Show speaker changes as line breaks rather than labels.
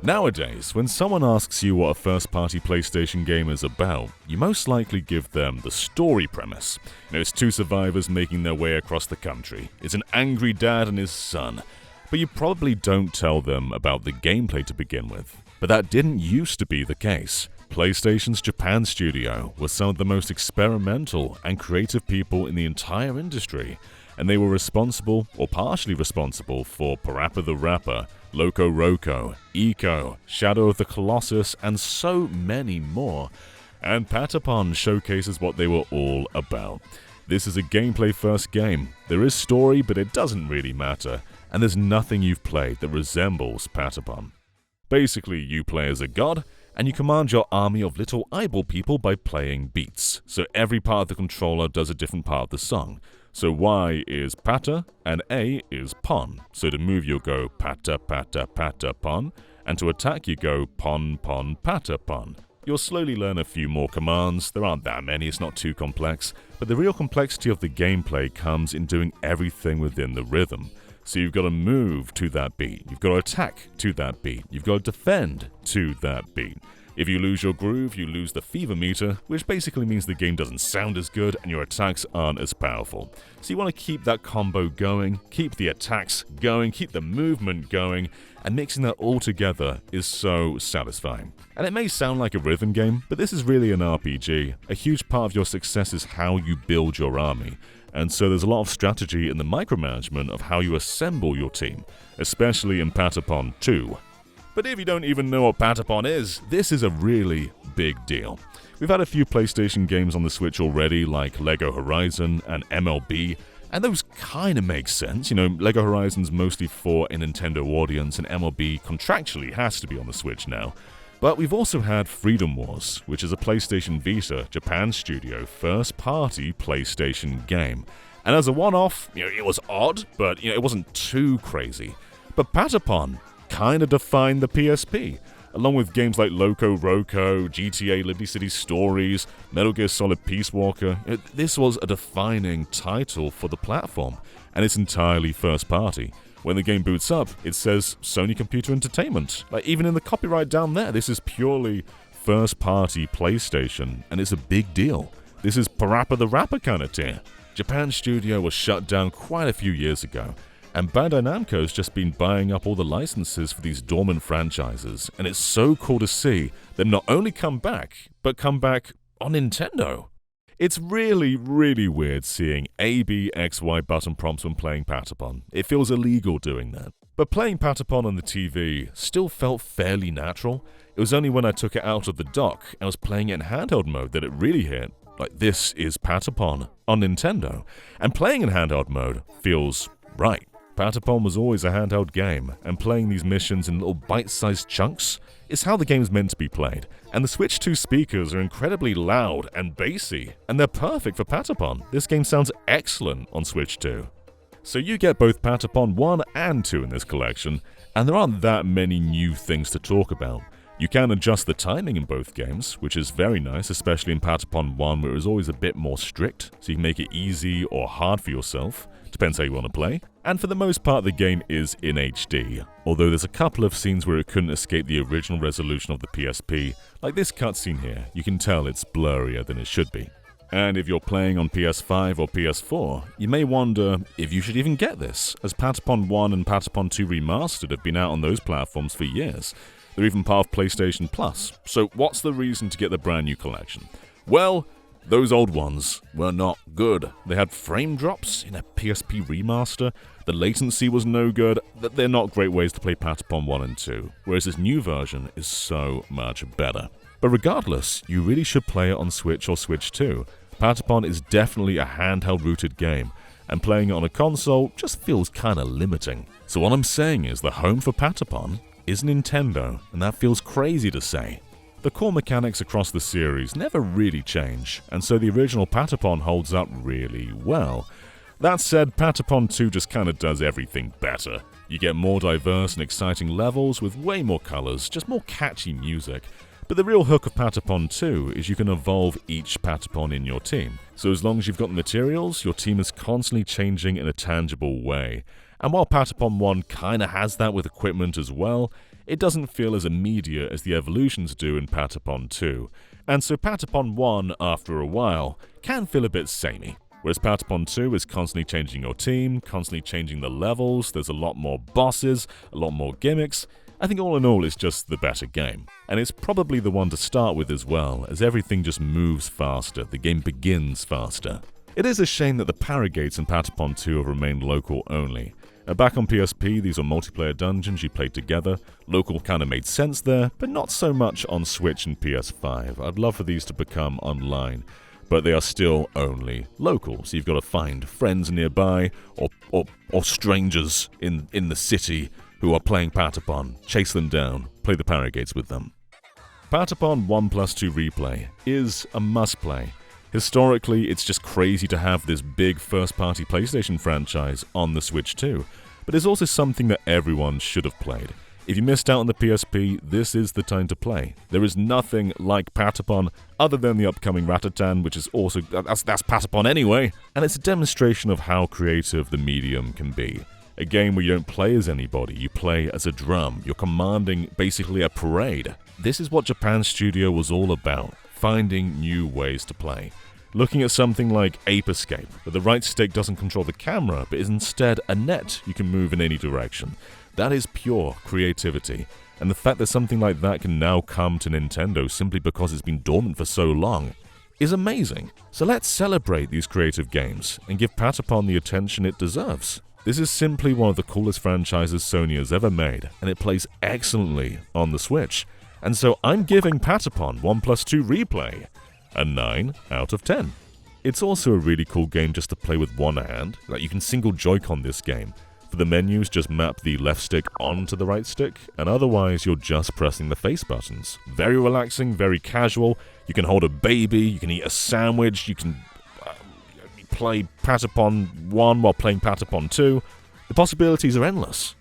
Nowadays, when someone asks you what a first-party PlayStation game is about, you most likely give them the story premise. It's two survivors making their way across the country. It's an angry dad and his son. But you probably don't tell them about the gameplay to begin with. But that didn't used to be the case. PlayStation's Japan studio was some of the most experimental and creative people in the entire industry, and they were responsible, or partially responsible, for Parappa the Rapper, Loco Roco, Eco, Shadow of the Colossus, and so many more. And Patapon showcases what they were all about. This is a gameplay-first game. There is story, but it doesn't really matter, and there's nothing you've played that resembles Patapon. Basically, you play as a god, and you command your army of little eyeball people by playing beats. So every part of the controller does a different part of the song. So Y is Pata, and A is Pon. So to move you'll go Pata, Pata, Pata, Pon, and to attack you go Pon, Pon, Pata, Pon. You'll slowly learn a few more commands. There aren't that many, it's not too complex. But the real complexity of the gameplay comes in doing everything within the rhythm. So you've got to move to that beat, you've got to attack to that beat, you've got to defend to that beat. If you lose your groove, you lose the fever meter, which basically means the game doesn't sound as good and your attacks aren't as powerful. So you want to keep that combo going, keep the attacks going, keep the movement going, and mixing that all together is so satisfying. And it may sound like a rhythm game, but this is really an RPG. A huge part of your success is how you build your army. And so there's a lot of strategy in the micromanagement of how you assemble your team, especially in Patapon 2. But if you don't even know what Patapon is, this is a really big deal. We've had a few PlayStation games on the Switch already, like Lego Horizon and MLB, and those kinda make sense. Lego Horizon's mostly for a Nintendo audience, and MLB contractually has to be on the Switch now. But we've also had Freedom Wars, which is a PlayStation Vita, Japan studio, first-party PlayStation game. And as a one-off, it was odd, but it wasn't too crazy. But Patapon kind of defined the PSP, along with games like Loco Roco, GTA Liberty City Stories, Metal Gear Solid Peace Walker. This was a defining title for the platform, and it's entirely first-party. When the game boots up, it says Sony Computer Entertainment. Even in the copyright down there, this is purely first-party PlayStation, and it's a big deal. This is Parappa the Rapper kind of tier. Japan Studio was shut down quite a few years ago, and Bandai Namco's just been buying up all the licenses for these dormant franchises, and it's so cool to see them not only come back, but come back on Nintendo. It's really, really weird seeing A, B, X, Y button prompts when playing Patapon. It feels illegal doing that. But playing Patapon on the TV still felt fairly natural. It was only when I took it out of the dock and was playing it in handheld mode that it really hit. This is Patapon on Nintendo. And playing in handheld mode feels right. Patapon was always a handheld game, and playing these missions in little bite-sized chunks is how the game's meant to be played. And the Switch 2 speakers are incredibly loud and bassy, and they're perfect for Patapon. This game sounds excellent on Switch 2. So you get both Patapon 1 and 2 in this collection, and there aren't that many new things to talk about. You can adjust the timing in both games, which is very nice, especially in Patapon 1 where it was always a bit more strict, so you can make it easy or hard for yourself. Depends how you want to play. And for the most part the game is in HD, although there's a couple of scenes where it couldn't escape the original resolution of the PSP, like this cutscene here. You can tell it's blurrier than it should be. And if you're playing on PS5 or PS4, you may wonder if you should even get this, as Patapon 1 and Patapon 2 Remastered have been out on those platforms for years. They're even part of PlayStation Plus, so what's the reason to get the brand new collection? Well, those old ones were not good. They had frame drops in a PSP remaster, the latency was no good, they're not great ways to play Patapon 1 and 2, whereas this new version is so much better. But regardless, you really should play it on Switch or Switch 2. Patapon is definitely a handheld-rooted game, and playing it on a console just feels kinda limiting. So what I'm saying is the home for Patapon is Nintendo, and that feels crazy to say. The core mechanics across the series never really change, and so the original Patapon holds up really well. That said, Patapon 2 just kinda does everything better. You get more diverse and exciting levels with way more colors, just more catchy music. But the real hook of Patapon 2 is you can evolve each Patapon in your team. So as long as you've got the materials, your team is constantly changing in a tangible way. And while Patapon 1 kinda has that with equipment as well, it doesn't feel as immediate as the evolutions do in Patapon 2. And so Patapon 1, after a while, can feel a bit samey. Whereas Patapon 2 is constantly changing your team, constantly changing the levels, there's a lot more bosses, a lot more gimmicks. I think all in all it's just the better game. And it's probably the one to start with as well, as everything just moves faster, the game begins faster. It is a shame that the Paragates in Patapon 2 have remained local only. Back on PSP, these are multiplayer dungeons you played together. Local kinda made sense there, but not so much on Switch and PS5. I'd love for these to become online, but they are still only local, so you've got to find friends nearby or strangers in the city who are playing Patapon, chase them down, play the Paragates with them. Patapon 1+2 Replay is a must-play. Historically, it's just crazy to have this big first-party PlayStation franchise on the Switch too, but it's also something that everyone should have played. If you missed out on the PSP, this is the time to play. There is nothing like Patapon other than the upcoming Ratatan, which is also, that's Patapon anyway, and it's a demonstration of how creative the medium can be. A game where you don't play as anybody, you play as a drum, you're commanding basically a parade. This is what Japan's studio was all about, finding new ways to play. Looking at something like Ape Escape, where the right stick doesn't control the camera, but is instead a net you can move in any direction. That is pure creativity, and the fact that something like that can now come to Nintendo simply because it's been dormant for so long is amazing. So let's celebrate these creative games and give Patapon the attention it deserves. This is simply one of the coolest franchises Sony has ever made, and it plays excellently on the Switch. And so I'm giving Patapon 1+2 Replay a 9 out of 10. It's also a really cool game just to play with one hand. Like, you can single Joy-Con this game. For the menus, just map the left stick onto the right stick, and otherwise you're just pressing the face buttons. Very relaxing, very casual. You can hold a baby, you can eat a sandwich, you can play Patapon 1 while playing Patapon 2. The possibilities are endless.